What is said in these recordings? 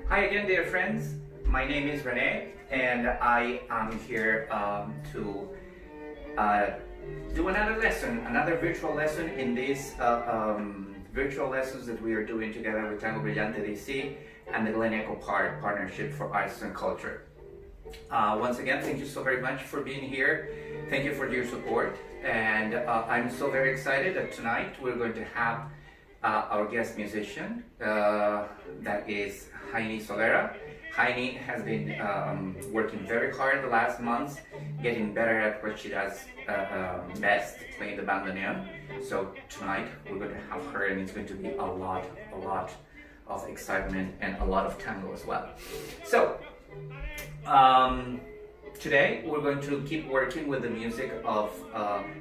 Hi again, dear friends. My name is Rene, and I am here to do another lesson, another virtual lesson in these virtual lessons that we are doing together with Tango Brillante DC and the Glen Echo Park Partnership for Arts and Culture. Once again, thank you so very much for being here. Thank you for your support, and I'm so very excited that tonight we're going to have our guest musician, that is Heini Solera. Heini has been working very hard the last months, getting better at what she does best, playing the bandoneon. So tonight we're going to have her, and it's going to be a lot of excitement and a lot of tango as well. So today we're going to keep working with the music of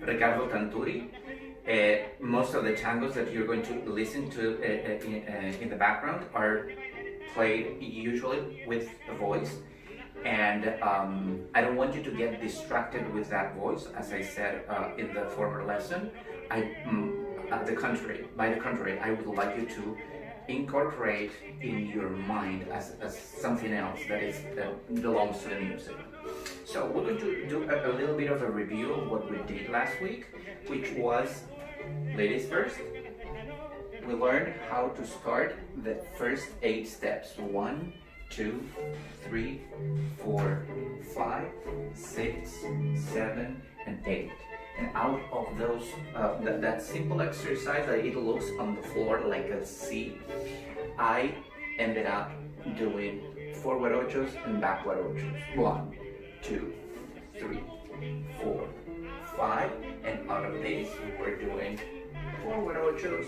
Ricardo Tanturi. Most of the tangos that you're going to listen to in the background are played usually with a voice, and I don't want you to get distracted with that voice, as I said in the former lesson. By the contrary, I would like you to incorporate in your mind as something else that belongs to the music. So we're going to do a little bit of a review of what we did last week, which was, ladies first. We learned how to start the first 8 steps. 1, 2, 3, 4, 5, 6, 7, and 8. And out of those, that simple exercise that it looks on the floor like a C, I ended up doing forward ochos and backward ochos. 1, 2, 3, 4, 5, and out of these we're doing forward ochos,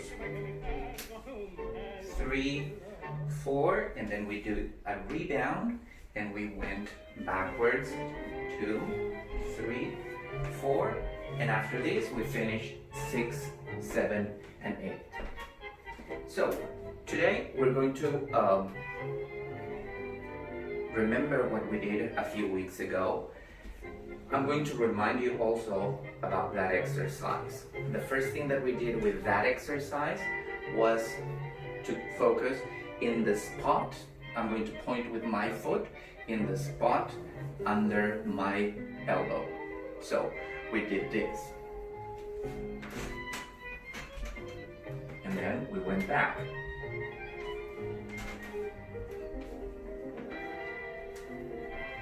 3, 4, and then we do a rebound and we went backwards, 2, 3, 4, and after this we finish 6, 7, and 8. So today we're going to remember what we did a few weeks ago. I'm going to remind you also about that exercise. The first thing that we did with that exercise was to focus in the spot. I'm going to point with my foot in the spot under my elbow. So we did this. And then we went back.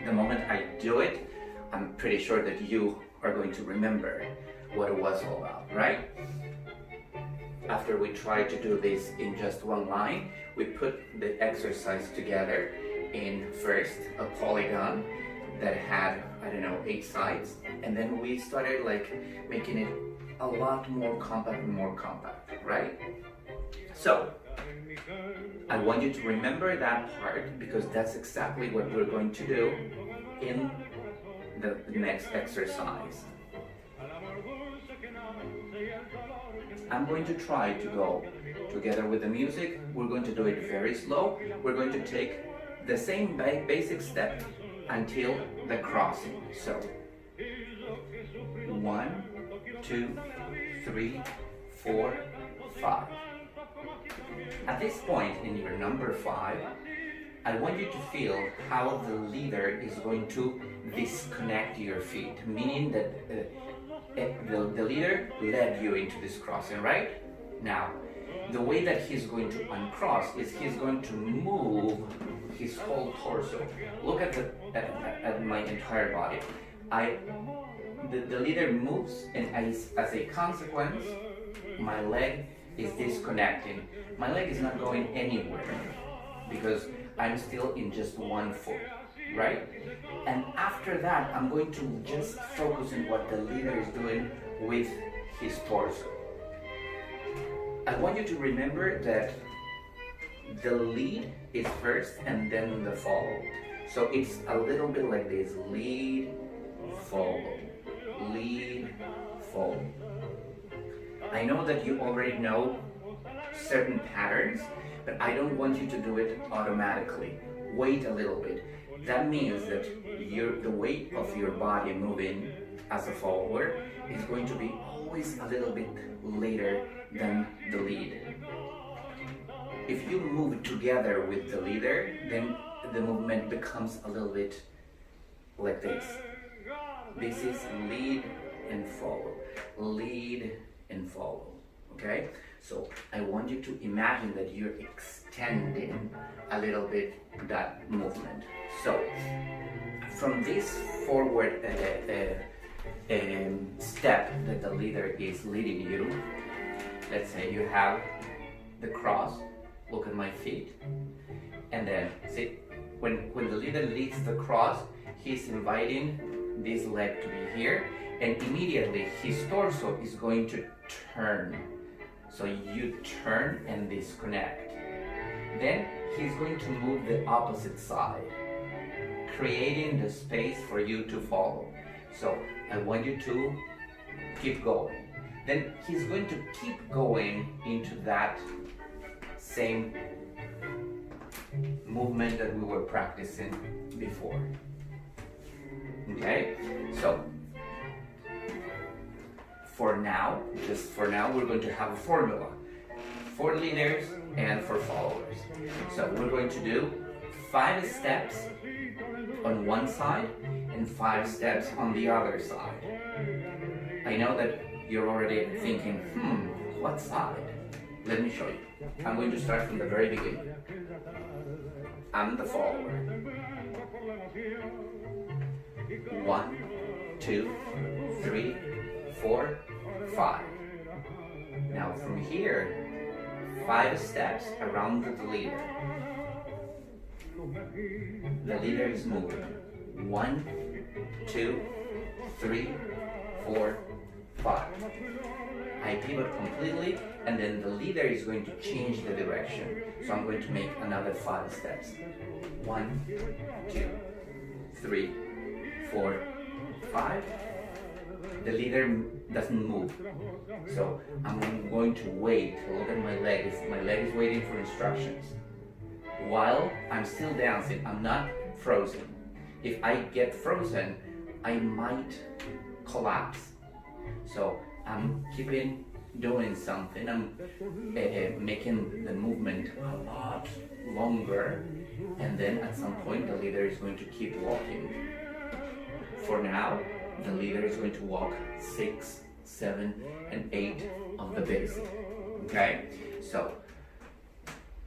The moment I do it, I'm pretty sure that you are going to remember what it was all about, right? After we tried to do this in just one line, we put the exercise together in first a polygon that had, 8 sides, and then we started making it a lot more compact, right? So I want you to remember that part, because that's exactly what we're going to do in the next exercise. I'm going to try to go together with the music. We're going to do it very slow. We're going to take the same basic step until the crossing. So 1, 2, 3, 4, 5. At this point in your number 5, I want you to feel how the leader is going to disconnect your feet, meaning that the leader led you into this crossing, right? Now, the way that he's going to uncross is he's going to move his whole torso. Look at my entire body. The leader moves, and as a consequence, my leg is disconnecting. My leg is not going anywhere because I'm still in just one foot, right? And after that, I'm going to just focus on what the leader is doing with his torso. I want you to remember that the lead is first and then the follow. So it's a little bit like this: lead, follow, lead, follow. I know that you already know certain patterns, but I don't want you to do it automatically. Wait a little bit. That means that the weight of your body moving as a follower is going to be always a little bit later than the lead. if you move together with the leader, then the movement becomes a little bit like this. This is lead and follow, lead and follow, okay? So I want you to imagine that you're extending a little bit that movement. So from this forward step that the leader is leading you, let's say you have the cross, look at my feet, and then see, when the leader leads the cross, he's inviting this leg to be here, and immediately his torso is going to turn. So you turn and disconnect. Then he's going to move the opposite side, creating the space for you to follow. So I want you to keep going. Then he's going to keep going into that same movement that we were practicing before. Okay? So for now, just for now, we're going to have a formula for leaders and for followers. So we're going to do 5 steps on one side and 5 steps on the other side. I know that you're already thinking, what side? Let me show you. I'm going to start from the very beginning. I'm the follower. 1, 2, 3, 4, 5. Now from here, 5 steps around the leader. The leader is moving. 1, 2, 3, 4, 5. I pivot completely, and then the leader is going to change the direction. So I'm going to make another 5 steps. 1, 2, 3, 4, 5. The leader doesn't move. So I'm going to wait. Look at my leg. My leg is waiting for instructions. While I'm still dancing, I'm not frozen. If I get frozen, I might collapse. So I'm keeping doing something. I'm making the movement a lot longer, and then at some point the leader is going to keep walking. For now, the leader is going to walk 6, 7, and 8 of the basic. Okay? So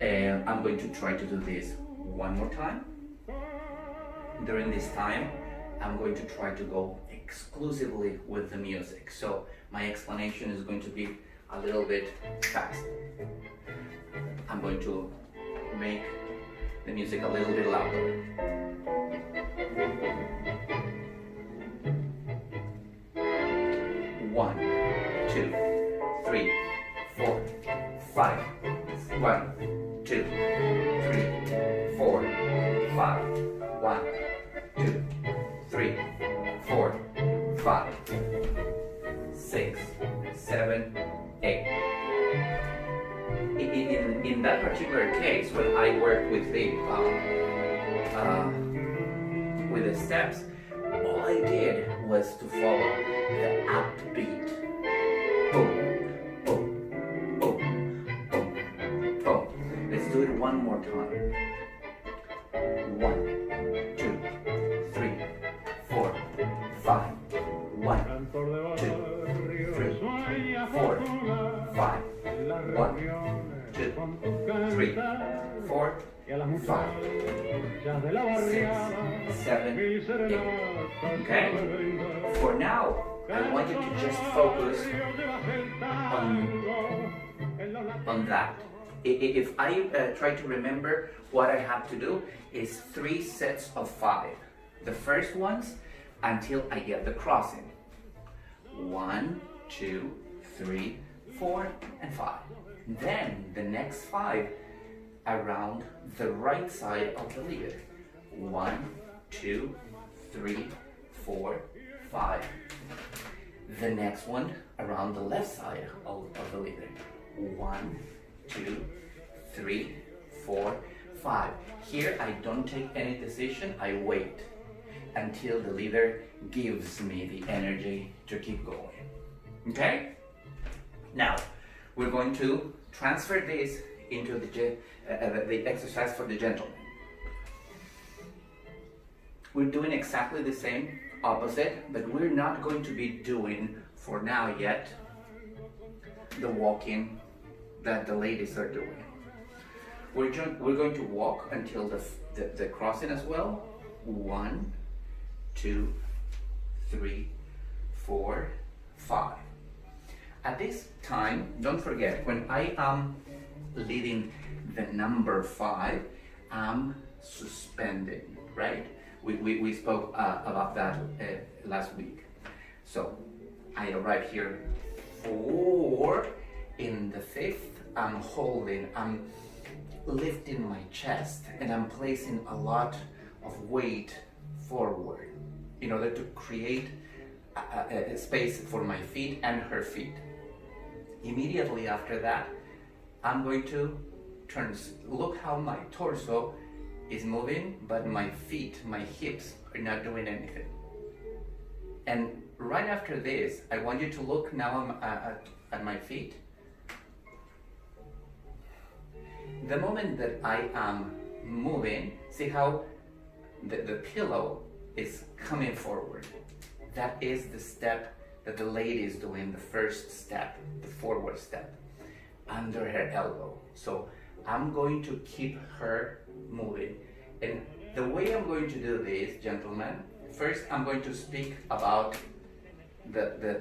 I'm going to try to do this one more time. During this time, I'm going to try to go exclusively with the music. So my explanation is going to be a little bit fast. I'm going to make the music a little bit louder. One, 2, 3, 4, 5. 1, 2, 3, 4, 5. 1, 2, 3, 4, 5, 6, 7, 8. In that particular case, when I work with the steps, all I did was to follow the upbeat. Boom, boom, boom, boom, boom. Let's do it one more time. 1, 2, 3, 4, 5. 1, 2, 3, 4, 5. 1, 2, 3, 4, 5, 6, 7, 8. Okay? For now, I want you to just focus on that. If I try to remember what I have to do is 3 sets of 5. The first ones until I get the crossing. 1, 2, 3, 4, and 5. Then the next 5 around the right side of the leader. 1, 2, 3, 4, 5. The next one around the left side of the leader. 1, 2, 3, 4, 5. Here I don't take any decision, I wait until the leader gives me the energy to keep going. Okay? Now, we're going to transfer this into the exercise for the gentleman. We're doing exactly the same, opposite, but we're not going to be doing, for now yet, the walking that the ladies are doing. We're going to walk until the crossing as well. 1, 2, 3, 4, 5. At this time, don't forget, when I am leading the number 5, I'm suspending, right? We spoke about that last week. So I arrive here 4. In the 5th, I'm holding, I'm lifting my chest, and I'm placing a lot of weight forward in order to create a space for my feet and her feet. Immediately after that, I'm going to turn. Look how my torso is moving, but my feet, my hips are not doing anything. And right after this, I want you to look now at my feet. The moment that I am moving, see how the pillow is coming forward. That is the step that the lady is doing, the first step, the forward step, under her elbow. So I'm going to keep her moving. And the way I'm going to do this, gentlemen, first I'm going to speak about the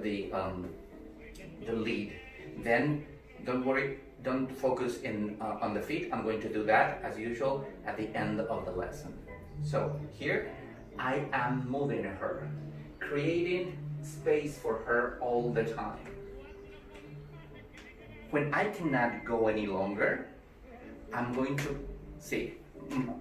lead. Then don't worry, don't focus on the feet. I'm going to do that as usual at the end of the lesson. So here I am moving her, creating space for her all the time. When I cannot go any longer, I'm going to see,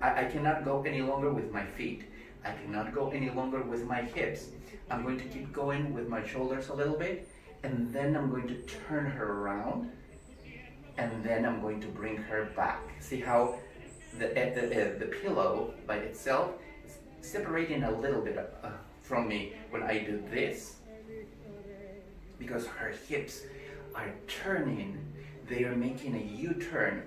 I cannot go any longer with my feet. I cannot go any longer with my hips. I'm going to keep going with my shoulders a little bit, and then I'm going to turn her around, and then I'm going to bring her back. See how the pillow by itself is separating a little bit from me when I do this, because her hips are turning. They are making a U-turn.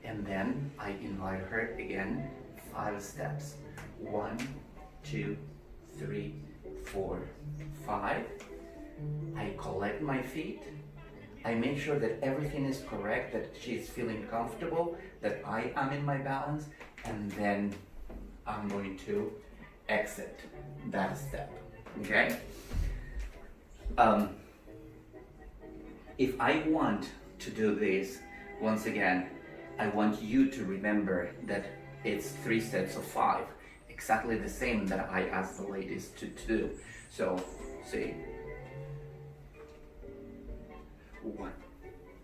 And then I invite her again, 5 steps. 1, 2, 3, 4, 5. I collect my feet. I make sure that everything is correct, that she's feeling comfortable, that I am in my balance, and then I'm going to exit that step, okay? If I want to do this, once again, I want you to remember that it's 3 sets of 5, exactly the same that I asked the ladies to do. So, see, 1,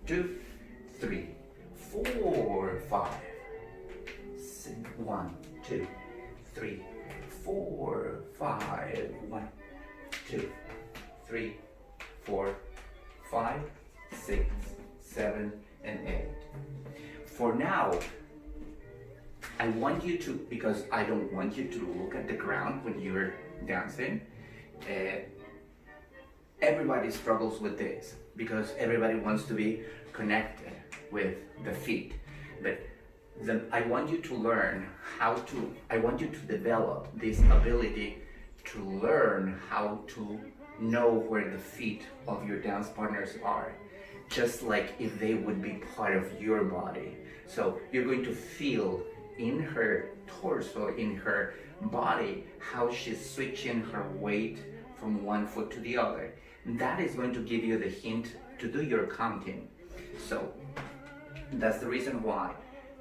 2, 3, 4, 5. 1, 2, 3, 4, 5. 1, 2, 3, 4, 5, 6, 7, and 8. For now, I want you to, because I don't want you to look at the ground when you're dancing. Everybody struggles with this because everybody wants to be connected with the feet. But I want you to learn I want you to develop this ability to learn how to know where the feet of your dance partners are, just like if they would be part of your body. So you're going to feel in her torso, in her body, how she's switching her weight from one foot to the other. That is going to give you the hint to do your counting. So that's the reason why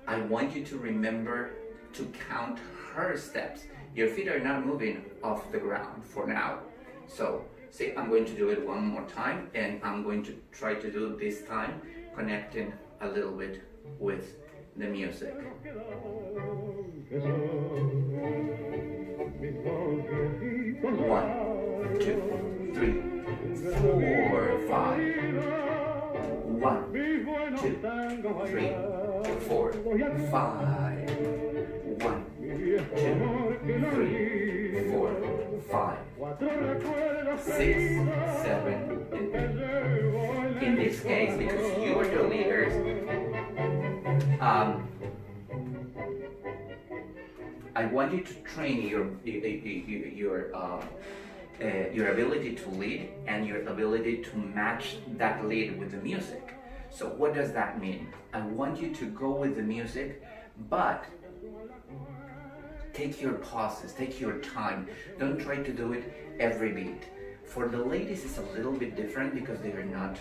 I want you to remember to count her steps. Your feet are not moving off the ground for now. So see, I'm going to do it one more time, and I'm going to try to do this time connecting a little bit with the music. 1, 2, 3, 4, 5. 1, 2, 3, 4, 5. 1, 2, 3, 4, 5. 6, 7, and 8. In this case, because you are the leaders, I want you to train your ability to lead and your ability to match that lead with the music. So what does that mean? I want you to go with the music, but take your pauses, take your time. Don't try to do it every beat. For the ladies, it's a little bit different because they are not,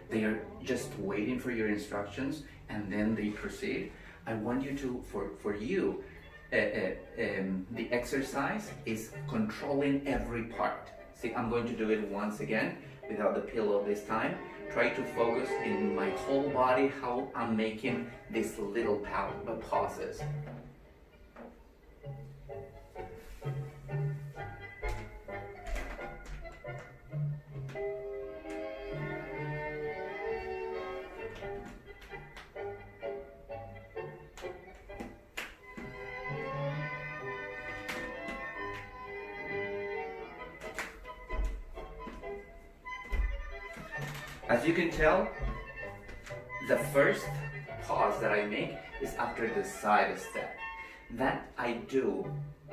they are just waiting for your instructions and then they proceed. I want you to, for you, the exercise is controlling every part. See, I'm going to do it once again without the pillow this time. Try to focus in my whole body, how I'm making these little pauses. As you can tell, the first pause that I make is after the side step. That I do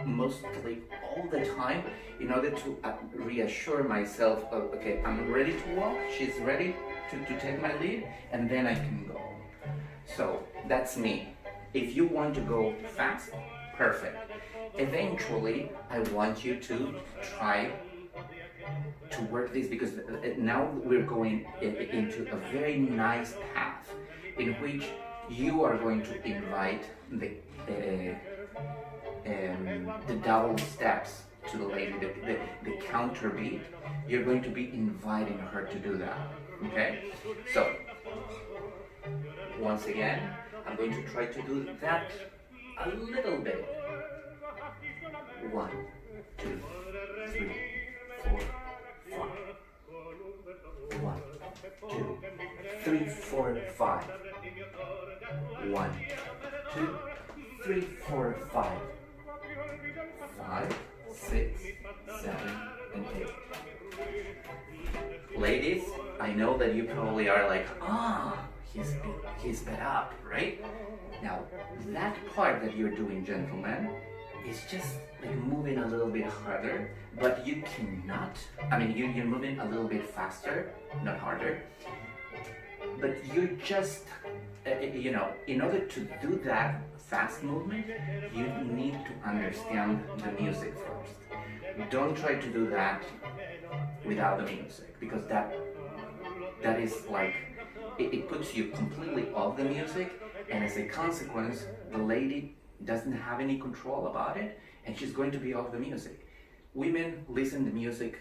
mostly all the time in order to reassure myself of, okay, I'm ready to walk, she's ready to take my lead, and then I can go. So that's me. If you want to go fast, perfect. Eventually, I want you to try to work this, because now we're going into a very nice path in which you are going to invite the double steps to the lady, the counter beat. You're going to be inviting her to do that, okay? So, once again, I'm going to try to do that a little bit. 1, 2, 3, 4, 5. 1, 2, 3, 4, 5. 1, 2, 3, 4, 5. 5, 6, 7, and 8. Ladies, I know that you probably are like, he's sped up, right? Now, that part that you're doing, gentlemen, is just like moving a little bit harder, but you cannot, you're moving a little bit faster, not harder, but you're just, in order to do that fast movement, you need to understand the music first. Don't try to do that without the music, because that is like, it puts you completely off the music, and as a consequence, the lady doesn't have any control about it, and she's going to be off the music. Women listen to music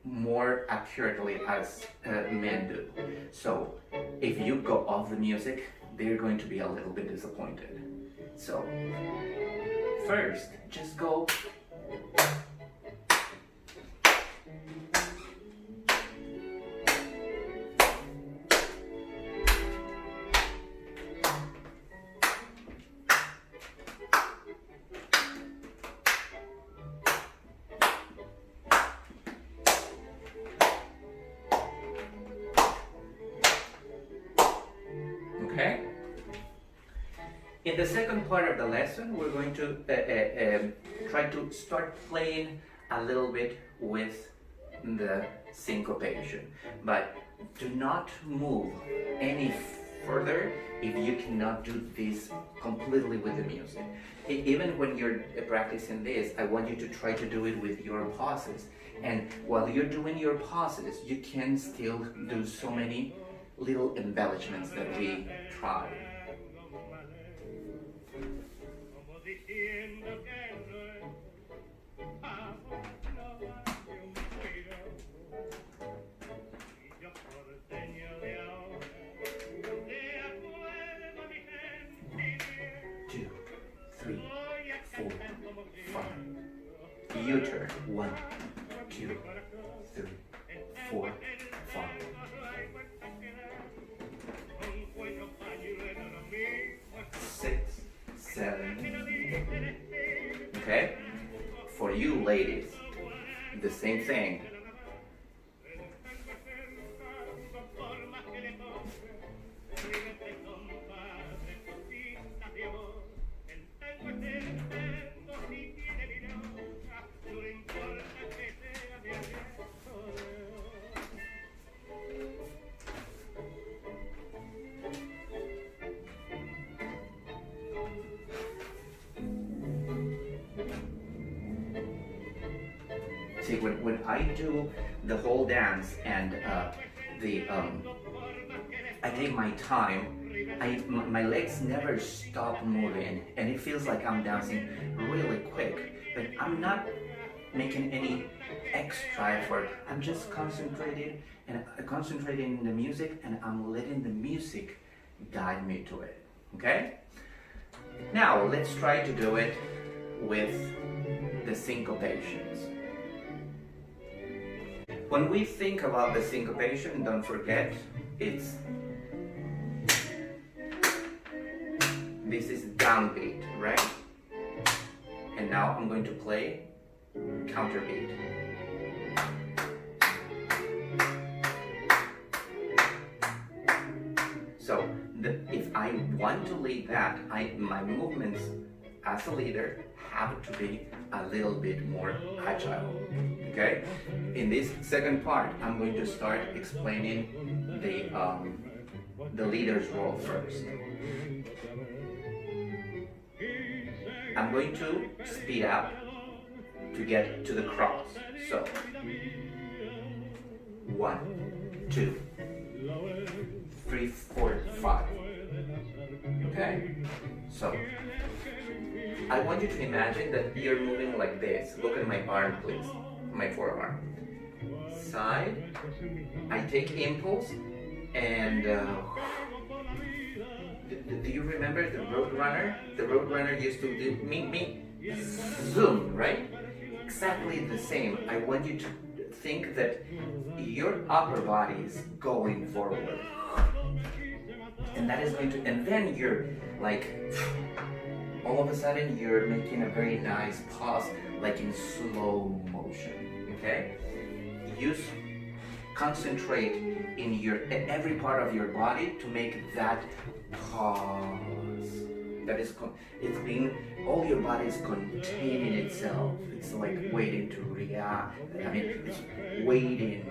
more accurately as men do. So if you go off the music, they're going to be a little bit disappointed. So first, just go. Okay? In the second part of the lesson, we're going to try to start playing a little bit with the syncopation, but do not move any further if you cannot do this completely with the music. Even when you're practicing this, I want you to try to do it with your pauses. And while you're doing your pauses, you can still do so many little embellishments that we try. Two, three, 4, 5. U-turn. 1, 2, 3, 4, 5. 6, 7. Okay? For you ladies, the same thing. when I do the whole dance and I take my time, my legs never stop moving, and it feels like I'm dancing really quick, but I'm not making any extra effort. I'm just concentrating in the music, and I'm letting the music guide me to it. Okay? Now let's try to do it with the syncopations. When we think about the syncopation, don't forget this is downbeat, right? And now I'm going to play counterbeat. So if I want to lead that, my movements as a leader have to be a little bit more agile. Okay? In this second part, I'm going to start explaining the leader's role first. I'm going to speed up to get to the cross. So 1, 2, 3, 4, 5. Okay? So I want you to imagine that you're moving like this. Look at my arm, please. My forearm. Side. I take impulse and do you remember the Roadrunner? The Roadrunner used to do me, zoom, right? Exactly the same. I want you to think that your upper body is going forward. And that is going to, and then you're like, all of a sudden you're making a very nice pause, like in slow motion, okay? Concentrate in every part of your body to make that pause. That is, all your body is containing itself. It's like waiting to react. It's waiting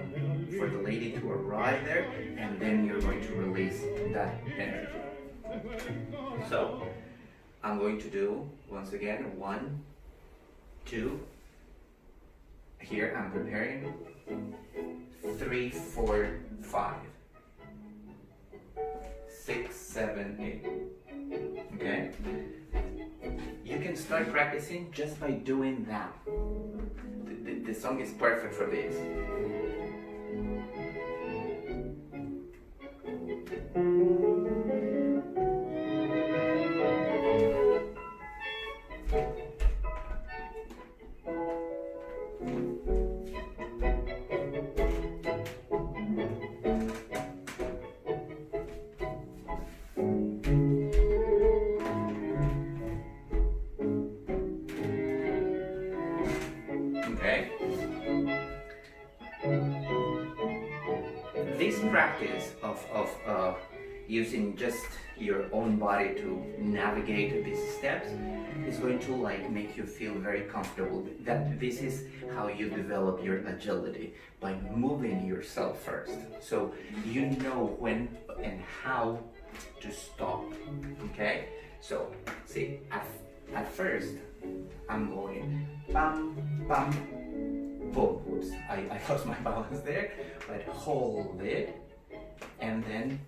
for the lady to arrive there, and then you're going to release that energy. So, I'm going to do, once again, 1, 2. Here I'm preparing. 3, 4, 5. 6, 7, 8. Okay? You can start practicing just by doing that. The song is perfect for this. This practice of using just your own body to navigate these steps is going to make you feel very comfortable. That this is how you develop your agility, by moving yourself first. So you know when and how to stop. Okay? So see, at first I'm going bam, bam, boom. Oops, I lost my balance there, but hold it, and then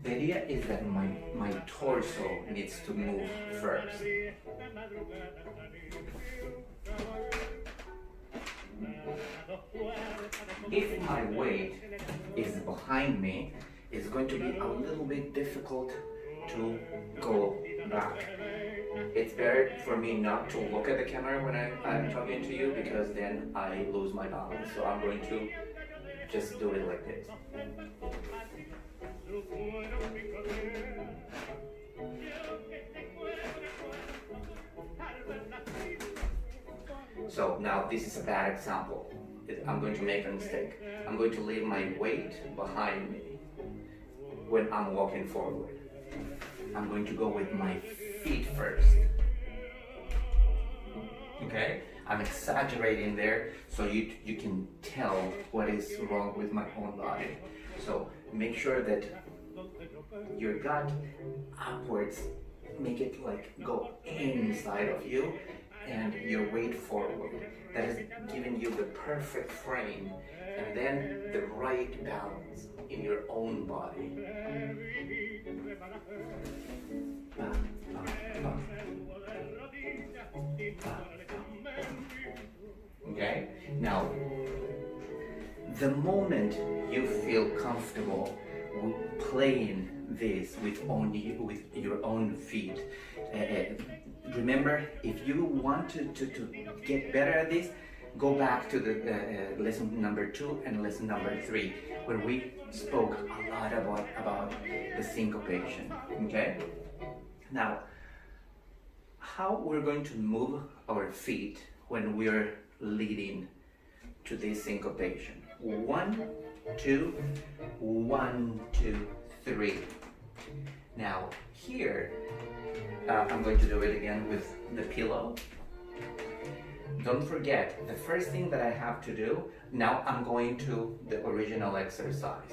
the idea is that my torso needs to move first. If my weight is behind me, it's going to be a little bit difficult to go back. It's better for me not to look at the camera when I'm talking to you, because then I lose my balance. So I'm going to just do it like this. So now this is a bad example. I'm going to make a mistake. I'm going to leave my weight behind me when I'm walking forward. I'm going to go with my feet first. Okay? I'm exaggerating there so you can tell what is wrong with my own body. So make sure that your gut upwards, make it go inside of you, and your weight forward. That is giving you the perfect frame and then the right balance in your own body. Okay? Now, the moment you feel comfortable playing this with your own feet, remember, if you want to get better at this, go back to the lesson number 2 and lesson number 3, where we spoke a lot about the syncopation. Okay? Now, how we're going to move our feet when we're leading to this syncopation. 1, 2, 1, 2, 3. Now here, I'm going to do it again with the pillow. Don't forget, the first thing that I have to do, now I'm going to the original exercise.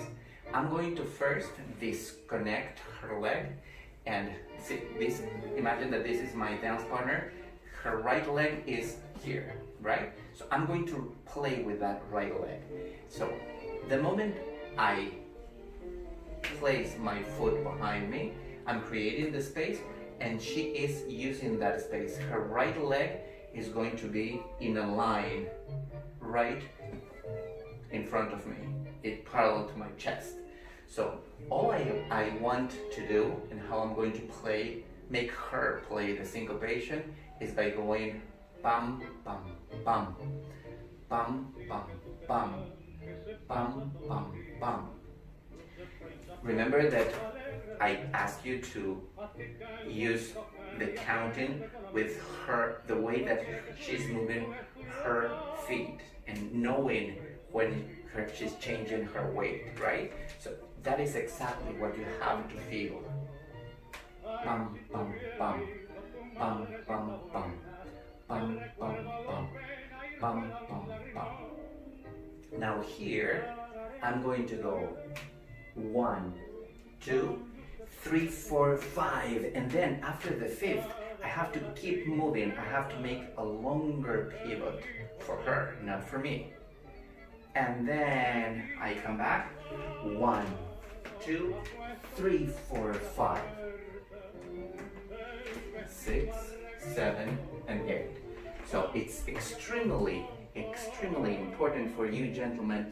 I'm going to first disconnect her leg and see this. Imagine that this is my dance partner. Her right leg is here, right? So I'm going to play with that right leg. So the moment I place my foot behind me, I'm creating the space and she is using that space. Her right leg is going to be in a line right in front of me. It parallel to my chest. So all I want to do and how I'm going to make her play the syncopation is by going bum, bum, bum, bum, bum, bum, bum, bum, bum. Remember that I asked you to use the counting with her, the way that she's moving her feet and knowing when she's changing her weight, right? So that is exactly what you have to feel. Bum, bum, bum, bum, bum, bum, bum, bum, bum, bum, bum, bum. Now here, I'm going to go 1, 2, 3, 4, 5, and then after the 5th, I have to keep moving. I have to make a longer pivot for her, not for me. And then I come back, 1, 2, 3, 4, 5, 6, 7, and 8. So it's extremely important for you gentlemen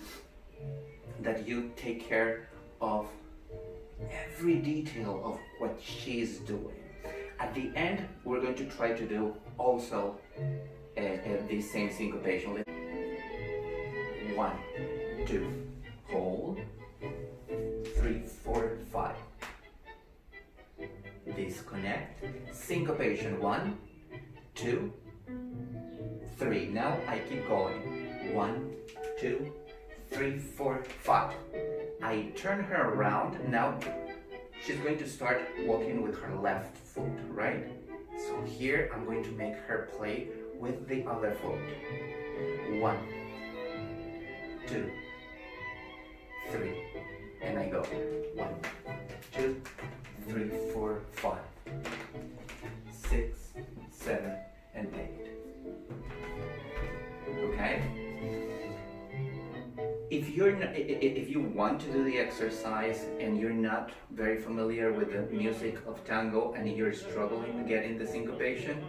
that you take care of every detail of what she's doing. At the end, we're going to try to do also the same syncopation. 1, 2, hold, 3, 4, 5. Disconnect, syncopation, 1, 2, 3. Now I keep going. 1, 2, 3, 4, 5. I turn her around. Now she's going to start walking with her left foot, right? So here I'm going to make her play with the other foot. 1, 2, 3, and I go 1, 2, 3, 4, 5, 6, 7, and 8. Okay? If you want to do the exercise and you're not very familiar with the music of tango and you're struggling getting the syncopation,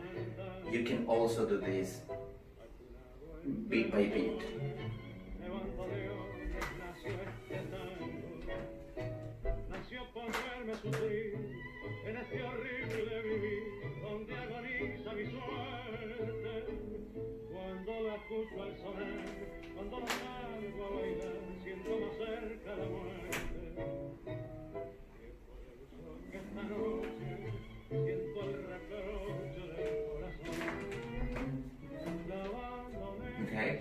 you can also do this beat by beat. Okay?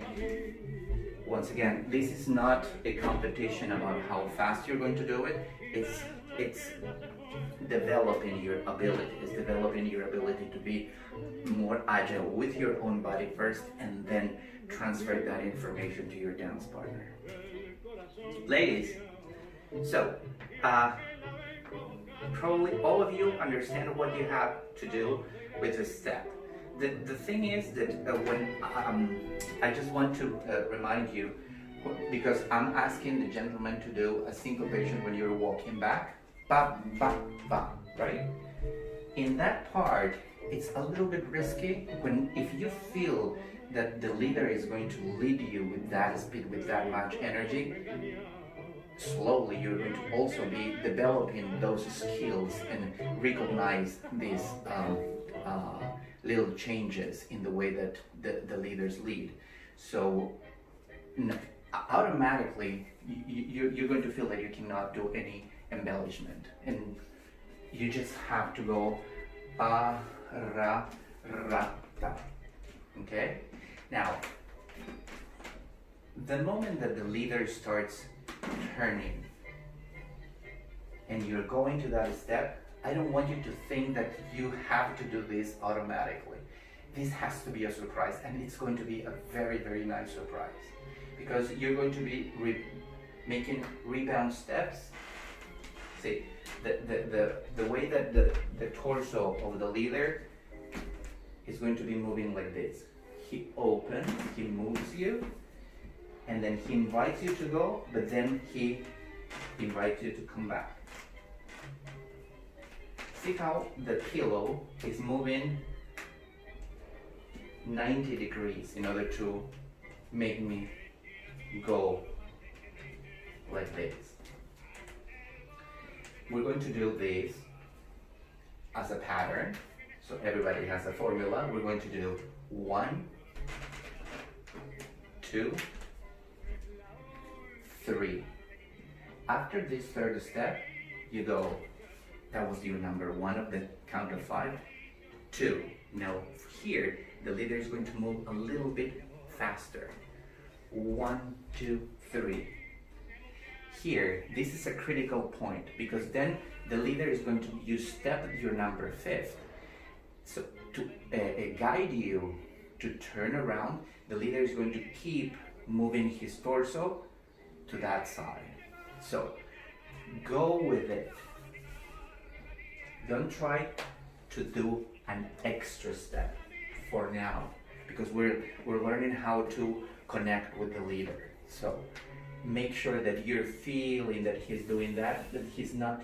Once again, this is not a competition about how fast you're going to do it. It's developing your ability. It's developing your ability to be more agile with your own body first and then transfer that information to your dance partner. Ladies, so probably all of you understand what you have to do with this step. the thing is that when I just want to remind you, because I'm asking the gentleman to do a syncopation when you're walking back, ba ba ba, right? In that part, it's a little bit risky when if you feel that the leader is going to lead you with that speed, with that much energy. Slowly you're going to also be developing those skills and recognize these little changes in the way that the leaders lead. So automatically you're going to feel that you cannot do any embellishment, and you just have to go pa ra ra ta. Okay? Now, the moment that the leader starts turning and you're going to that step, I don't want you to think that you have to do this automatically. This has to be a surprise, and it's going to be a very, very nice surprise, because you're going to be making rebound steps. See, the way that the torso of the leader is going to be moving like this. He opens, he moves you, and then he invites you to go, but then he invites you to come back. See how the pillow is moving 90 degrees in order to make me go like this. We're going to do this as a pattern, so everybody has a formula. We're going to do 1, 2, 3. After this third step, you go, that was your number 1 of the count of 5, 2. Now here, the leader is going to move a little bit faster. 1, 2, 3. Here, this is a critical point, because then the leader is going to, you step your number 5th. So to guide you to turn around, the leader is going to keep moving his torso to that side. So go with it. Don't try to do an extra step for now, because we're learning how to connect with the leader. So make sure that you're feeling that he's doing that he's not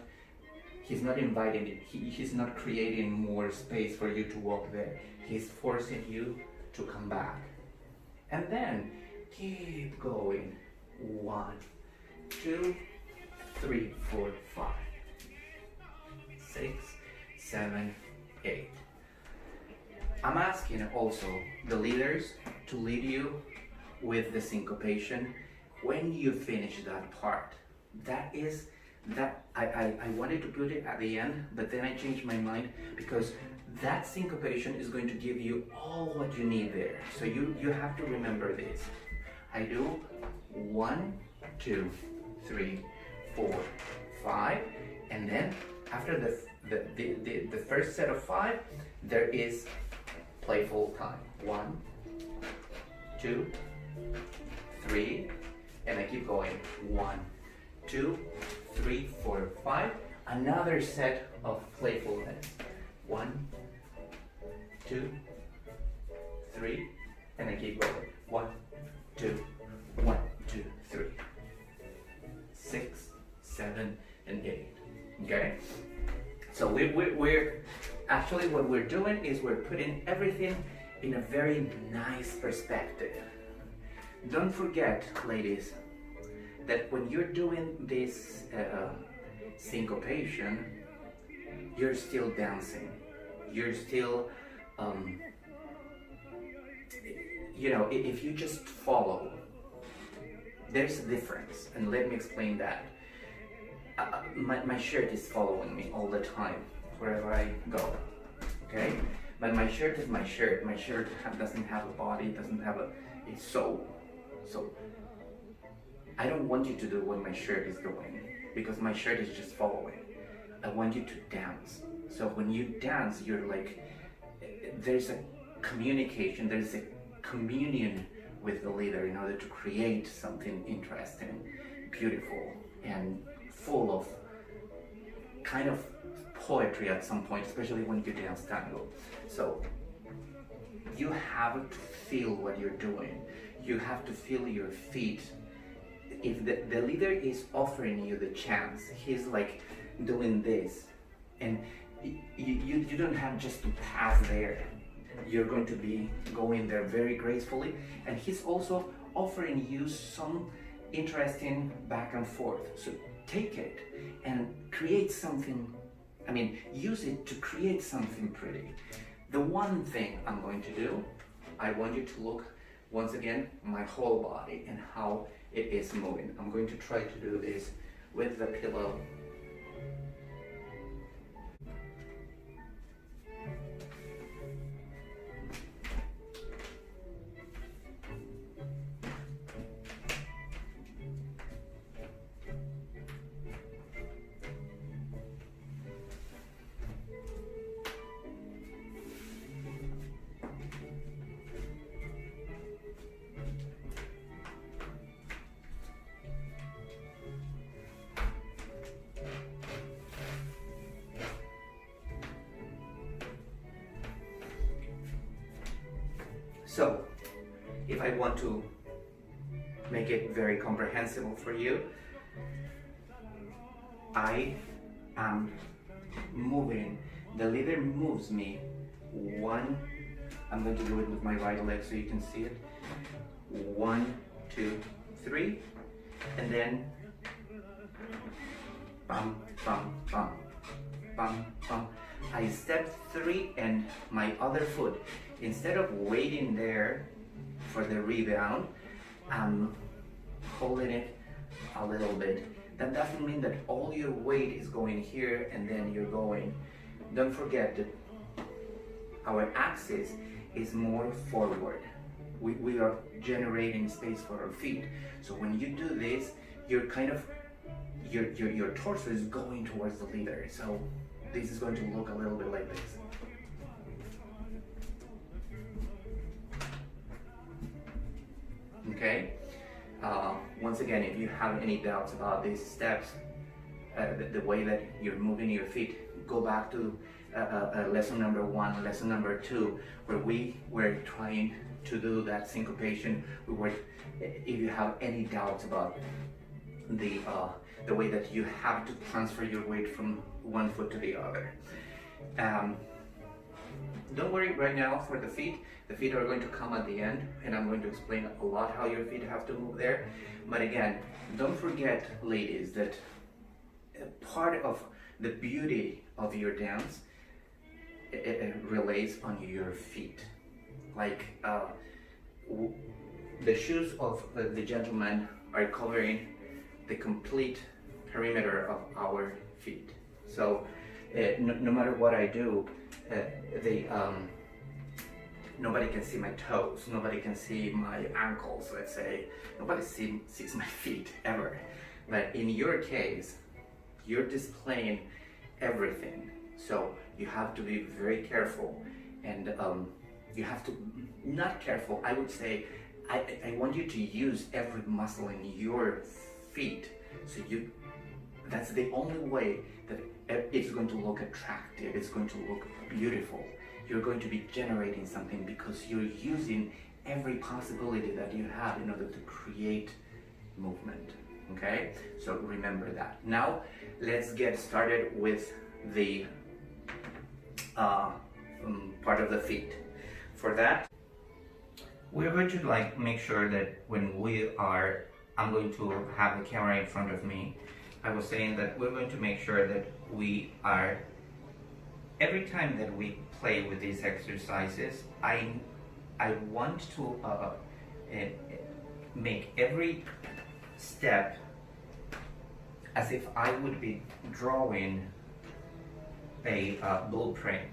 inviting it. He's not creating more space for you to walk there. He's forcing you to come back. And then keep going. 1, 2, 3, 4, 5, 6, 7, 8. I'm asking also the leaders to lead you with the syncopation when you finish that part. I wanted to put it at the end, but then I changed my mind, because that syncopation is going to give you all what you need there. So you have to remember this. I do 1, 2, 3, 4, 5, and then after the first set of 5, there is playful time. 1, 2, 3, and I keep going. 1, 2, 3, 4, 5. Another set of playfulness. 1, 2, 3, and I keep going. 1, 2, 1, 2, 3, 6, 7, and 8. Okay? So we're actually, what we're doing is we're putting everything in a very nice perspective. Don't forget, ladies, that when you're doing this syncopation, you're still dancing. You're still, if you just follow, there's a difference, and let me explain that. My shirt is following me all the time, wherever I go, okay? But my shirt is my shirt. My shirt doesn't have a body, doesn't have it's soul. So I don't want you to do what my shirt is doing, because my shirt is just following. I want you to dance. So when you dance, you're like, there's a communication, there's a communion with the leader in order to create something interesting, beautiful, and full of kind of poetry at some point, especially when you dance tango. So you have to feel what you're doing. You have to feel your feet. If the leader is offering you the chance, he's like doing this, and you don't have just to pass there. You're going to be going there very gracefully, and he's also offering you some interesting back and forth. So take it and create something. I mean, use it to create something pretty. The one thing I'm going to do, I want you to look once again my whole body and how it is moving. I'm going to try to do this with the pillow. So, if I want to make it very comprehensible for you, I am moving, the leader moves me one, I'm going to do it with my right leg so you can see it, 1, 2, 3, and then bum, bum, bum, bum, bum. I step 3 and my other foot, instead of waiting there for the rebound, I'm holding it a little bit. That doesn't mean that all your weight is going here and then you're going. Don't forget that our axis is more forward. We are generating space for our feet. So when you do this, you're kind of, your torso is going towards the leader. So this is going to look a little bit like this. Okay? Once again, if you have any doubts about these steps, the way that you're moving your feet, go back to lesson number 1, lesson number 2, where we were trying to do that syncopation. If you have any doubts about the way that you have to transfer your weight from one foot to the other. Don't worry right now for the feet. The feet are going to come at the end, and I'm going to explain a lot how your feet have to move there. But again, don't forget, ladies, that part of the beauty of your dance it relates on your feet. Like the shoes of the gentleman are covering the complete perimeter of our feet. So no matter what I do, nobody can see my toes, nobody can see my ankles, let's say. Nobody sees my feet ever. But in your case, you're displaying everything. So you have to be very careful, and you have to, not careful, I would say, I want you to use every muscle in your feet. So that's the only way that it's going to look attractive, it's going to look beautiful. You're going to be generating something because you're using every possibility that you have in order to create movement. Okay, so remember that. Now let's get started with the part of the feet. For that, we're going to make sure that when I'm going to have the camera in front of me. I was saying that we're going to make sure that we are, every time that we play with these exercises, I want to make every step as if I would be drawing a blueprint.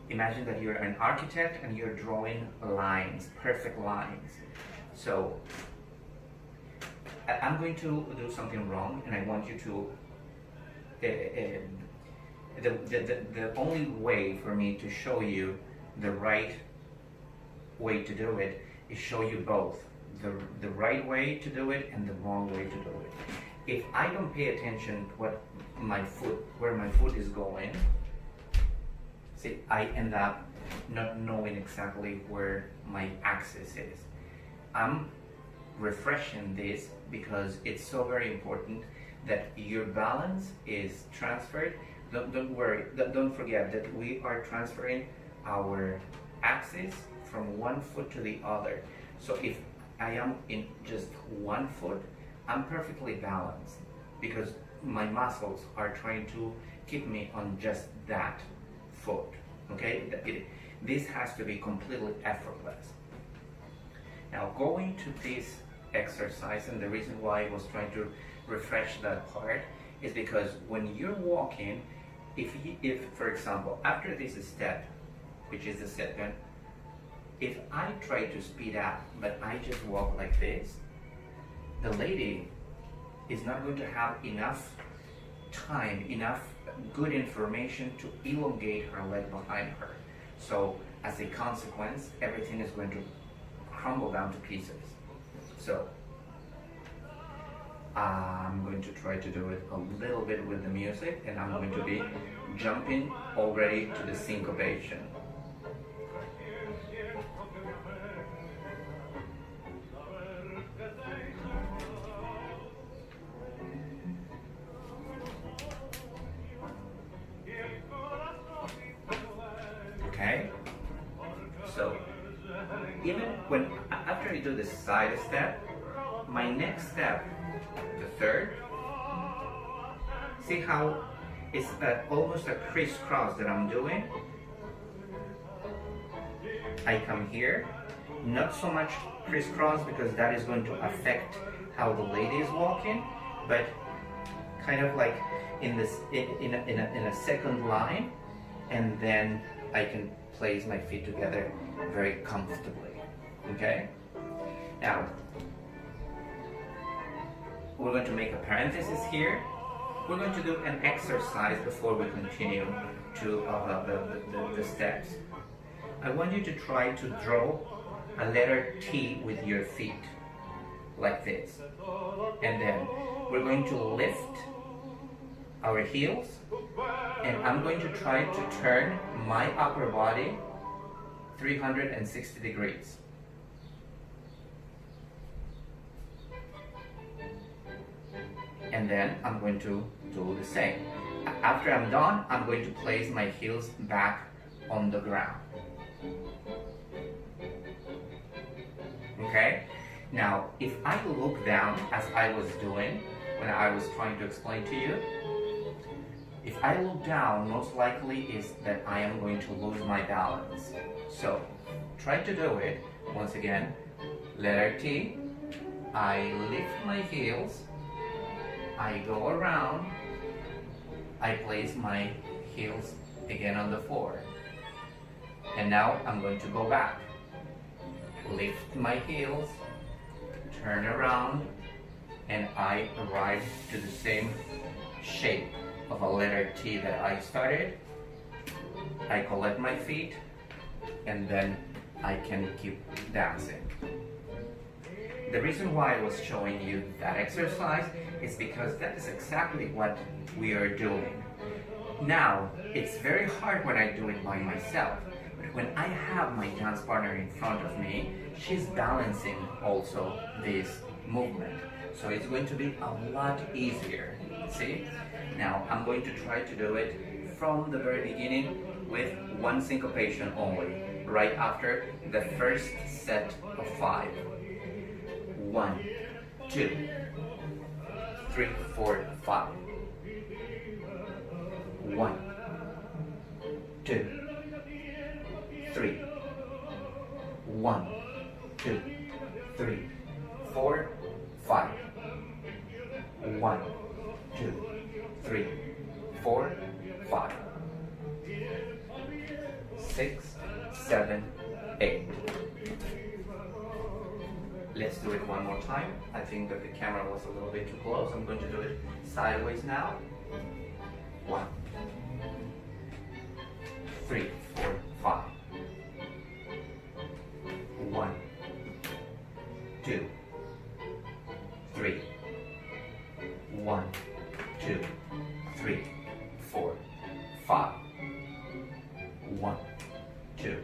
Imagine that you're an architect and you're drawing lines, perfect lines. So I'm going to do something wrong, and I want you to, the only way for me to show you the right way to do it is show you both, the right way to do it and the wrong way to do it. If I don't pay attention to where my foot is going, see, I end up not knowing exactly where my axis is. I'm refreshing this because it's so very important that your balance is transferred. Don't worry, don't forget that we are transferring our axis from one foot to the other. So if I am in just one foot, I'm perfectly balanced because my muscles are trying to keep me on just that foot, okay? This has to be completely effortless. Now going to this exercise, and the reason why I was trying to refresh that part is because when you're walking, if for example, after this step, which is the second, if I try to speed up, but I just walk like this, the lady is not going to have enough time, enough good information to elongate her leg behind her. So as a consequence, everything is going to crumble down to pieces. So I'm going to try to do it a little bit with the music, and I'm going to be jumping already to the syncopation. Okay, so even when after I do the side step, my next step, the third, see how it's almost a crisscross that I'm doing. I come here, not so much crisscross because that is going to affect how the lady is walking, but kind of like in this in a second line, and then I can place my feet together very comfortably. Okay? Now, we're going to make a parenthesis here. We're going to do an exercise before we continue to the steps. I want you to try to draw a letter T with your feet, like this. And then we're going to lift our heels, and I'm going to try to turn my upper body 360 degrees. And then I'm going to do the same. After I'm done, I'm going to place my heels back on the ground. Okay? Now, if I look down as I was doing when I was trying to explain to you, if I look down, most likely is that I am going to lose my balance. So, try to do it. Once again, letter T, I lift my heels, I go around, I place my heels again on the floor. And now I'm going to go back. Lift my heels, turn around, and I arrive to the same shape of a letter T that I started. I collect my feet, and then I can keep dancing. The reason why I was showing you that exercise is because that is exactly what we are doing. Now, it's very hard when I do it by myself, but when I have my dance partner in front of me, she's balancing also this movement. So it's going to be a lot easier, see? Now, I'm going to try to do it from the very beginning with one syncopation only, right after the first set of 5. 1, 2, 3, 4, 5. 1, 2, 3. 1, 2, 3, 4, 5. 1, 2, 3, 4, 5. 6, 7, 8. Let's do it one more time. I think that the camera was a little bit too close. I'm going to do it sideways now. 1, 3, 4, 5. 1, 2, 3. 1, 2, 3, 4, 5. 1, 2,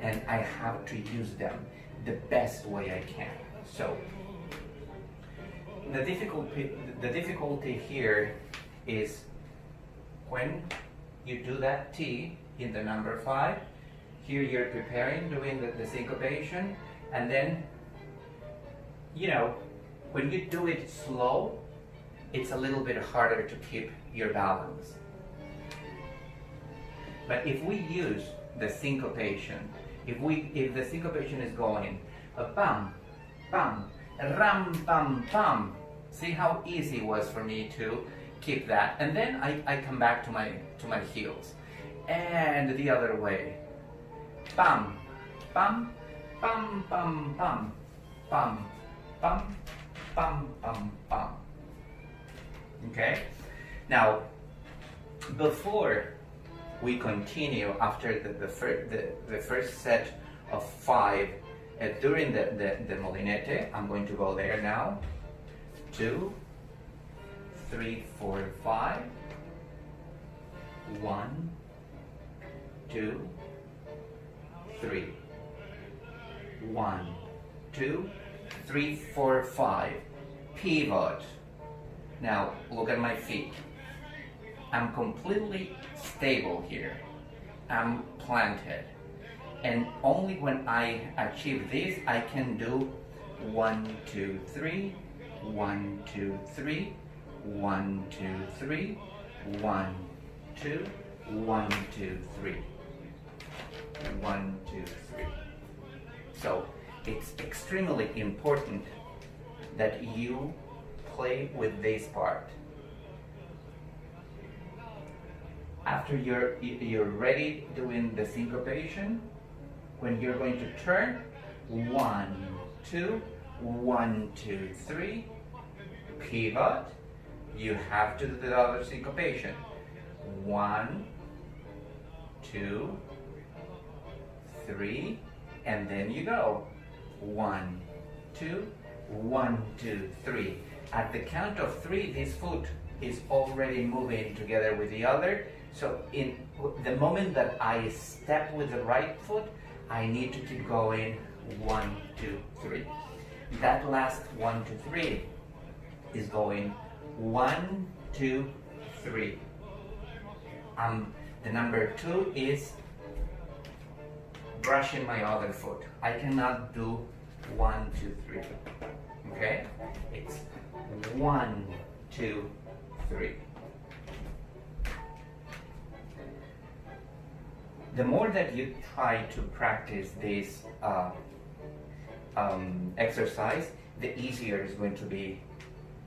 and I have to use them the best way I can. So the difficulty here is when you do that T in the number 5, here you're preparing, doing the syncopation, and then, you know, when you do it slow, it's a little bit harder to keep your balance. But if we use the syncopation, if the syncopation is going bam, bam, ram, bam, bam, see how easy it was for me to keep that, and then I come back to my heels, and the other way, bam, bam, bam, bam, bam, bam, bam, bam, bam, bam. Okay. Now, before we continue after the first set of 5 during the molinete, I'm going to go there now. 2, 3, 4, 5. 1, 2, 3. 1, 2, 3, 4, 5. Pivot. Now look at my feet. I'm completely stable here. I'm planted. And only when I achieve this, I can do 1, 2, 3, 1, 2, 3, 1, 2, 3, 1, 2, 1, 2, 3, 1, 2, 3. So it's extremely important that you play with this part. After you're ready doing the syncopation, when you're going to turn, 1, 2, 1, 2, 3, pivot, you have to do the other syncopation. 1, 2, 3, and then you go. 1, 2, 1, 2, 3. At the count of 3, this foot is already moving together with the other. So in the moment that I step with the right foot, I need to keep going. 1, 2, 3. That last 1, 2, 3 is going 1, 2, 3. The number 2 is brushing my other foot. I cannot do 1, 2, 3. Okay? It's 1, 2, 3. The more that you try to practice this exercise, the easier it's going to be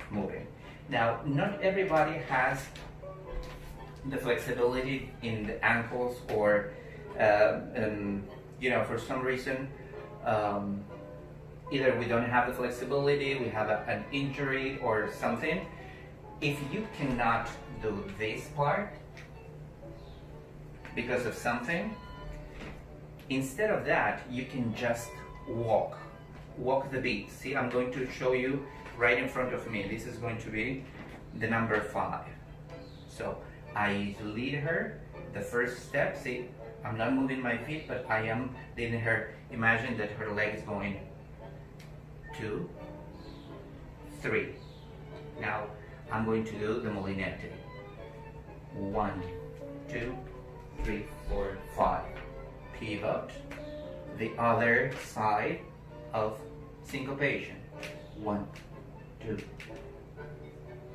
moving. Now, not everybody has the flexibility in the ankles, or you know, for some reason, either we don't have the flexibility, we have an injury or something. If you cannot do this part because of something, instead of that, you can just walk the beat. See, I'm going to show you right in front of me. This is going to be the number 5. So I lead her the first step. See, I'm not moving my feet, but I am leading her. Imagine that her leg is going 2, 3. Now I'm going to do the molinete. 1, 2, 3, 4, 5. Pivot. The other side of syncopation. 1, 2,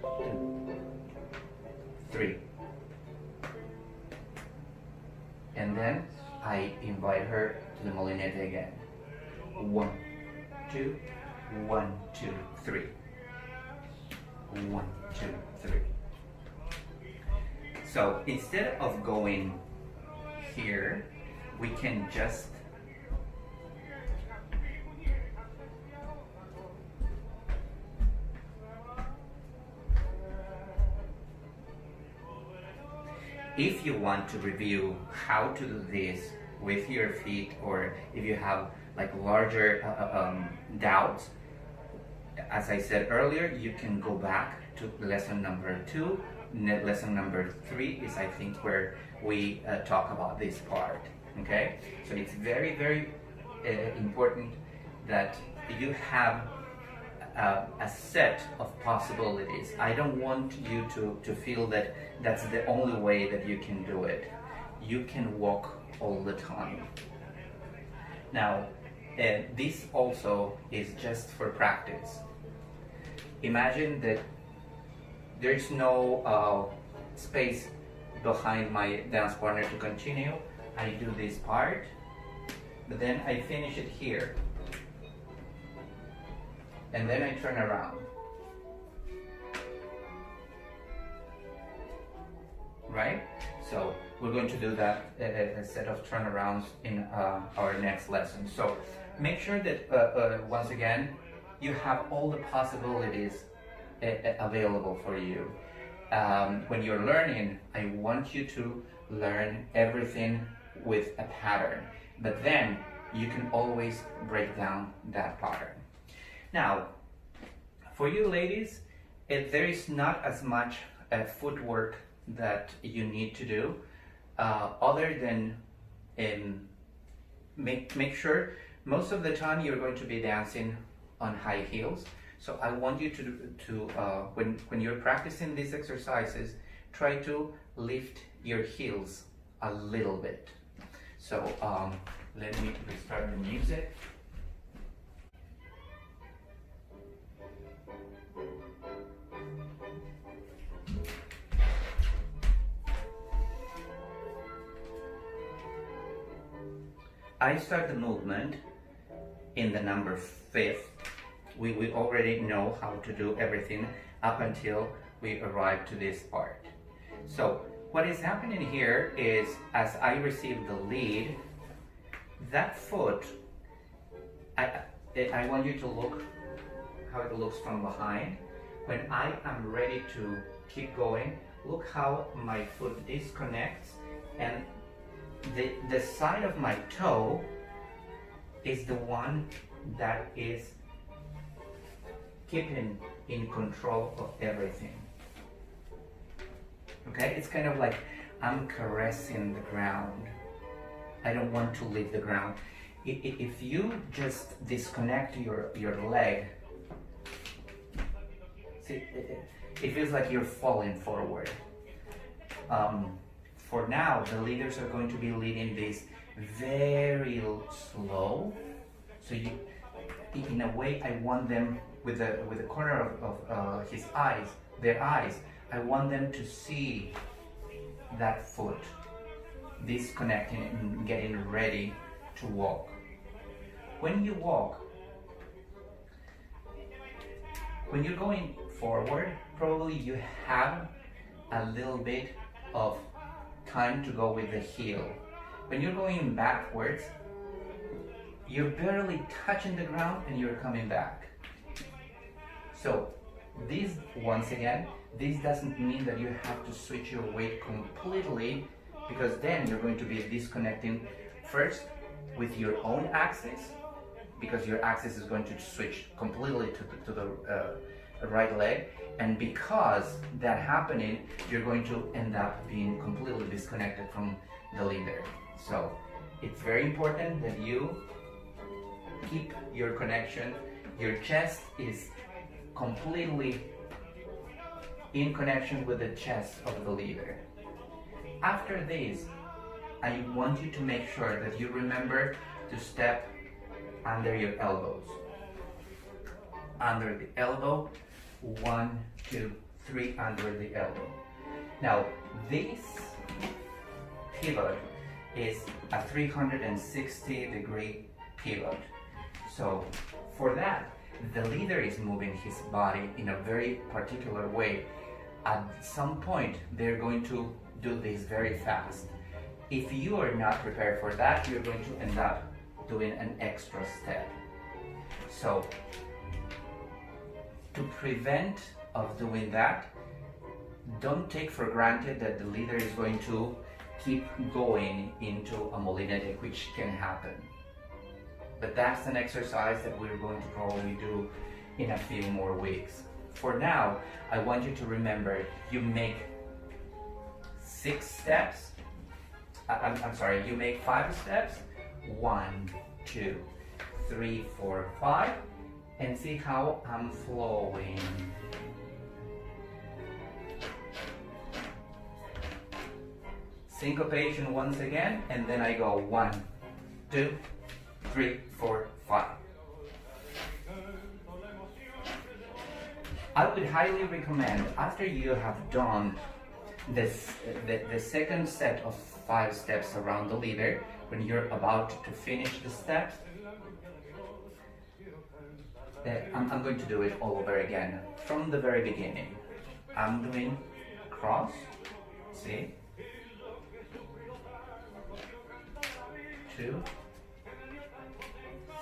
2, 3. And then I invite her to the molinete again. 1, 2, 1, 2, 3. 1, 2, 3. So instead of going here, we can just if you want to review how to do this with your feet, or if you have like larger doubts, as I said earlier, you can go back to lesson number 2. Lesson number 3 is, I think, where we talk about this part. Okay, so it's very, very important that you have a set of possibilities. I don't want you to feel that that's the only way that you can do it. You can walk all the time. Now, this also is just for practice. Imagine that there's no space behind my dance partner to continue. I do this part, but then I finish it here. And then I turn around. Right? So we're going to do that a set of turnarounds in our next lesson. So make sure that once again you have all the possibilities available for you. When you're learning, I want you to learn everything with a pattern, but then you can always break down that pattern. Now, for you ladies, there is not as much footwork that you need to do, other than make sure most of the time you're going to be dancing on high heels. So I want you to when you're practicing these exercises, try to lift your heels a little bit. So let me restart the music. I start the movement in the number 5th. We already know how to do everything up until we arrive to this part. So what is happening here is, as I receive the lead, that foot, I want you to look how it looks from behind. When I am ready to keep going, look how my foot disconnects, and the side of my toe is the one that is keeping in control of everything. Okay, it's kind of like I'm caressing the ground. I don't want to leave the ground. If you just disconnect your leg, see, it feels like you're falling forward. For now, the leaders are going to be leading this very slow. So you, in a way, I want them with the corner of his eyes, their eyes, I want them to see that foot disconnecting and getting ready to walk. When you walk, when you're going forward, probably you have a little bit of time to go with the heel. When you're going backwards, you're barely touching the ground and you're coming back. So this, once again, this doesn't mean that you have to switch your weight completely, because then you're going to be disconnecting first with your own axis, because your axis is going to switch completely to the right leg, and because that happening, you're going to end up being completely disconnected from the leader. So it's very important that you keep your connection. Your chest is completely in connection with the chest of the leader. After this, I want you to make sure that you remember to step under your elbows. Under the elbow, 1, 2, 3, under the elbow. Now, this pivot is a 360-degree pivot. So for that, the leader is moving his body in a very particular way. At some point, they're going to do this very fast. If you are not prepared for that, you're going to end up doing an extra step. So to prevent of doing that, don't take for granted that the leader is going to keep going into a molinete, which can happen. But that's an exercise that we're going to probably do in a few more weeks. For now, I want you to remember, you make 6 steps, I'm sorry, you make 5 steps, 1, 2, 3, 4, 5, and see how I'm flowing. Syncopation once again, and then I go 1, 2, 3, 4, 5. I would highly recommend, after you have done this, the second set of 5 steps around the leader, when you're about to finish the steps, I'm going to do it all over again from the very beginning. I'm doing cross, see, 2,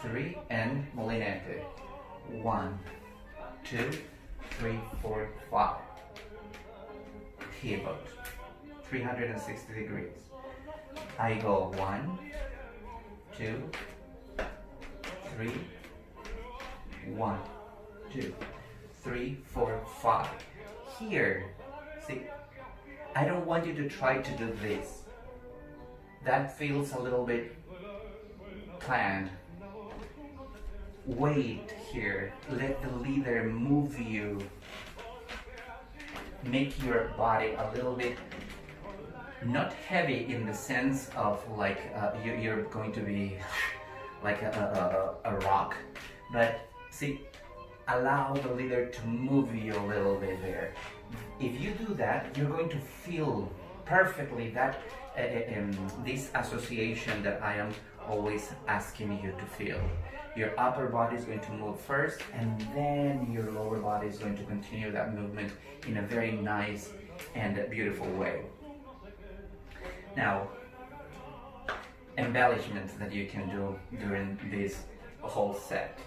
3, and molinete, 1, 2, 3, 4, 5. Pivot, 360 degrees. I go 1, 2, 3, 1, 2, 3, 4, 5. Here, see, I don't want you to try to do this. That feels a little bit planned. Wait here, let the leader move you. Make your body a little bit, not heavy in the sense of like you're going to be like a rock, but see, allow the leader to move you a little bit there. If you do that, you're going to feel perfectly that this association that I am always asking you to feel. Your upper body is going to move first, and then your lower body is going to continue that movement in a very nice and beautiful way. Now, embellishments that you can do during this whole set.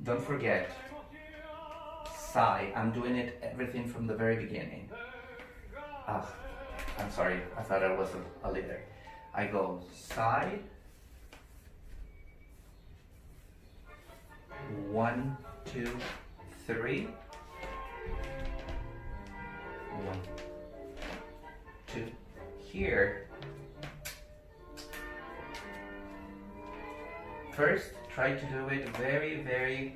Don't forget, sigh. I'm doing it everything from the very beginning. I'm sorry, I thought I was a leader. I go side, 1, 2, 3, 1, 2. Here, first try to do it very, very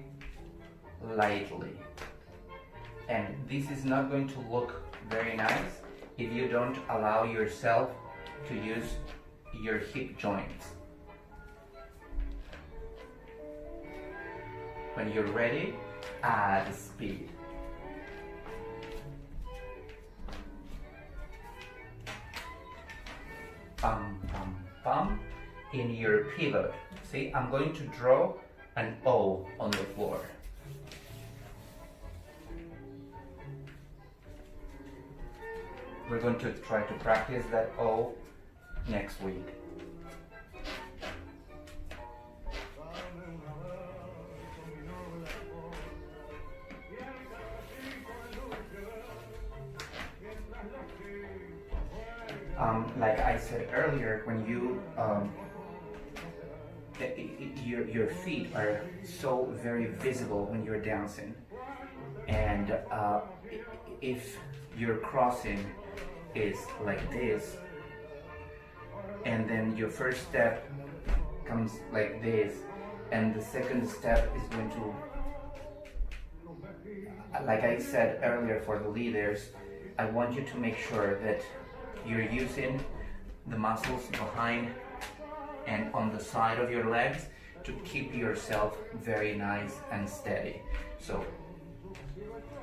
lightly, and this is not going to look very nice if you don't allow yourself to use your hip joints. When you're ready, add speed. Bum, bum, bum. In your pivot, see, I'm going to draw an O on the floor. We're going to try to practice that O next week. Like I said earlier, when you your feet are so very visible when you're dancing, and if your crossing is like this, and then your first step comes like this, and the second step is going to, like I said earlier for the leaders, I want you to make sure that you're using the muscles behind and on the side of your legs to keep yourself very nice and steady. So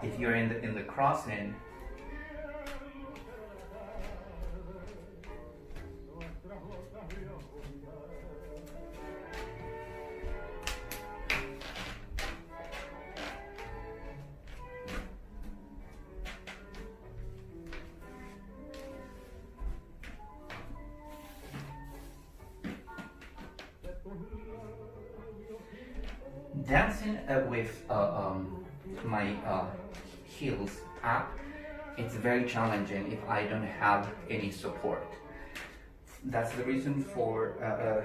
if you're in the crossing, dancing with my heels up, it's very challenging if I don't have any support. That's the reason for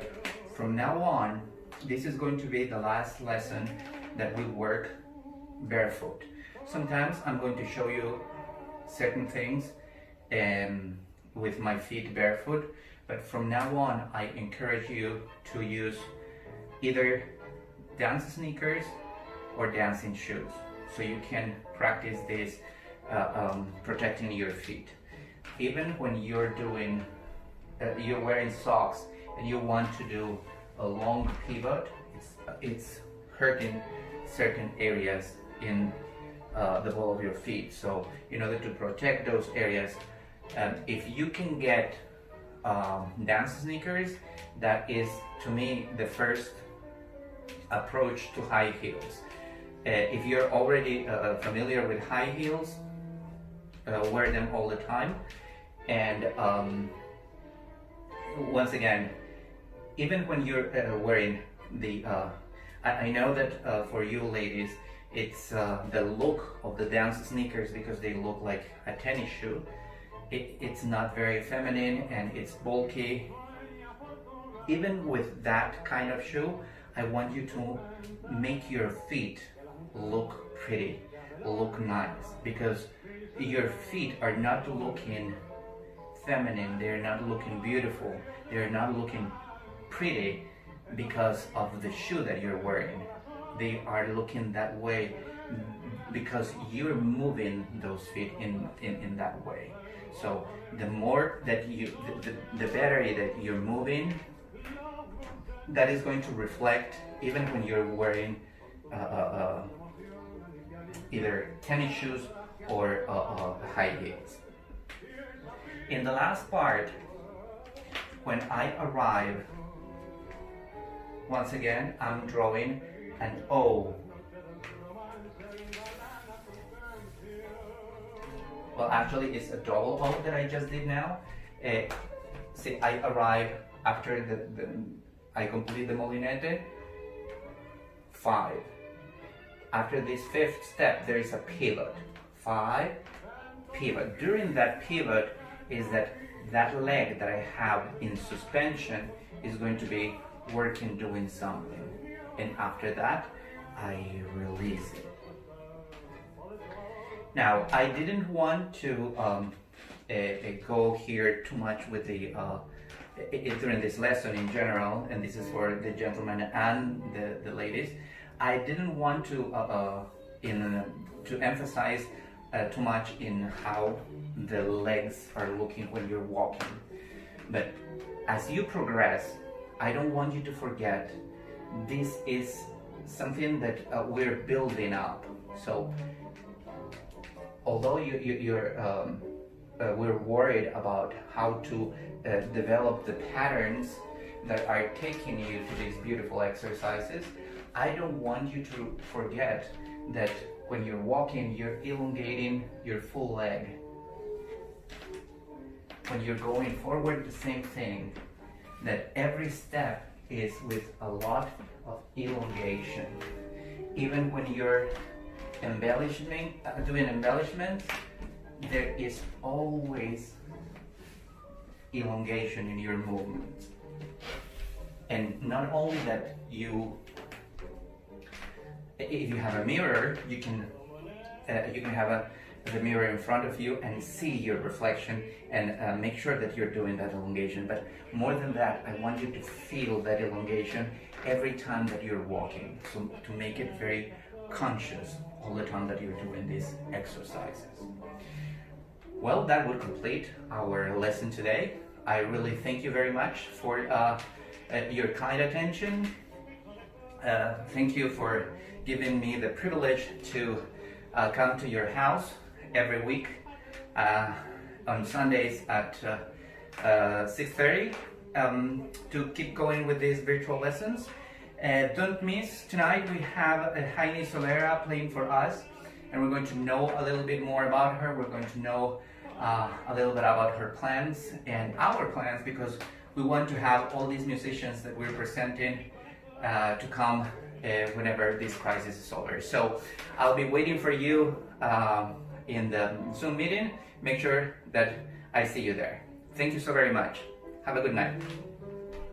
from now on, this is going to be the last lesson that we work barefoot. Sometimes I'm going to show you certain things with my feet barefoot, but from now on I encourage you to use either dance sneakers or dancing shoes, so you can practice this protecting your feet. Even when you're doing, you're wearing socks and you want to do a long pivot, it's hurting certain areas in the ball of your feet. So in order to protect those areas, if you can get dance sneakers, that is to me the first approach to high heels. If you're already familiar with high heels, wear them all the time. And once again, even when you're wearing the I know that for you ladies, it's the look of the dance sneakers, because they look like a tennis shoe. It's not very feminine and it's bulky. Even with that kind of shoe, I want you to make your feet look pretty, look nice, because your feet are not looking feminine, they're not looking beautiful, they're not looking pretty because of the shoe that you're wearing. They are looking that way because you're moving those feet in that way. So the more that the better that you're moving, that is going to reflect even when you're wearing either tennis shoes or high heels. In the last part, when I arrive, once again, I'm drawing an O. Well, actually, it's a double O that I just did now. See, I arrive after I complete the molinete. 5. After this 5th step, there is a pivot. 5, pivot. During that pivot is that leg that I have in suspension is going to be working, doing something. And after that, I release it. Now, I didn't want to go here too much with the during this lesson in general, and this is for the gentlemen and the ladies. I didn't want to emphasize too much in how the legs are looking when you're walking. But as you progress, I don't want you to forget this is something that we're building up. So although we're worried about how to develop the patterns that are taking you to these beautiful exercises, I don't want you to forget that when you're walking, you're elongating your full leg. When you're going forward, the same thing, that every step is with a lot of elongation. Even when you're doing embellishments, there is always elongation in your movements. And not only that, if you have a mirror, you can have the mirror in front of you and see your reflection and make sure that you're doing that elongation. But more than that, I want you to feel that elongation every time that you're walking, so to make it very conscious all the time that you're doing these exercises. Well, that would complete our lesson today. I really thank you very much for your kind attention. Thank you for giving me the privilege to come to your house every week on Sundays at 6:30 to keep going with these virtual lessons. Don't miss, tonight we have Heini Solera playing for us, and we're going to know a little bit more about her. We're going to know a little bit about her plans and our plans, because we want to have all these musicians that we're presenting to come whenever this crisis is over. So I'll be waiting for you in the Zoom meeting. Make sure that I see you there. Thank you so very much. Have a good night.